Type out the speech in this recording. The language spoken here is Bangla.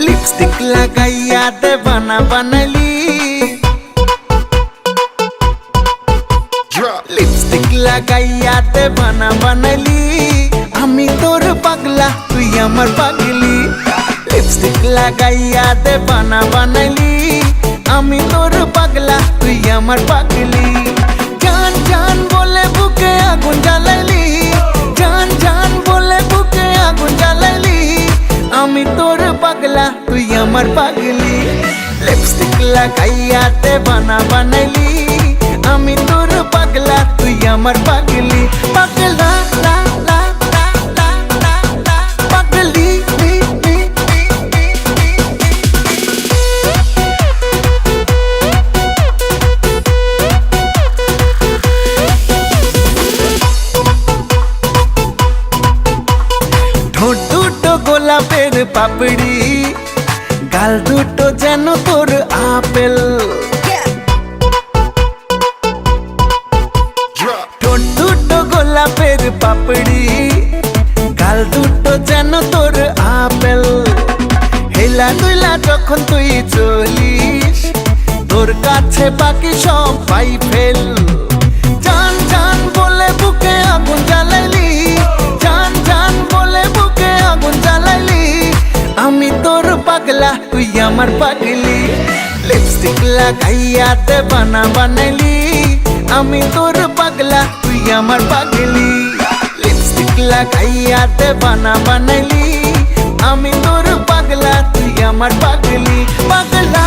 लिपस्टिक लगाइया देवाना बनाली लिपस्टिक लगाइया देवाना बनाली आमी तोर पागला तुई आमार पागली लिपस्टिक लगाइया देवाना बनाली आमी तोर पागला तुई आमार पागली जान जान बोले बुके आगुन জ্বালাইলি जान जान बोले बुके आगुन জ্বালাইলি आमी तोर पागला तुई आमार पागली लिपस्टिक लगाइया देवाना बनाली आमी तोर पागला तुई आमार पागली पागला ला ला ला ला ला ला पागली ঠোঁট দুটো গোলাপের পাপড়ি গাল দুটো যেন তোর আপেল ঠোঁট দুটো গোলাপের পাপড়ি গাল দুটো যেন তোর আপেল হেলা দুইলা যখন তুই চলিস তোর কাছে বাকি সব পাই ফেল জান জান বলে বুকে আগুন জ্বালাইলি জান জান বলে বুকে আগুন জ্বালাইলি আমি তোর পাগলা তুই আমার পাগলি লিপস্টিক লাগাইয়া দেবানা বানাইলি আমি তোর পাগলা তুই আমার পাগলি লিপস্টিক লাগাইয়া দেবানা বানাইলি আমি তোর পাগলা তুই আমার পাগলি পাগলা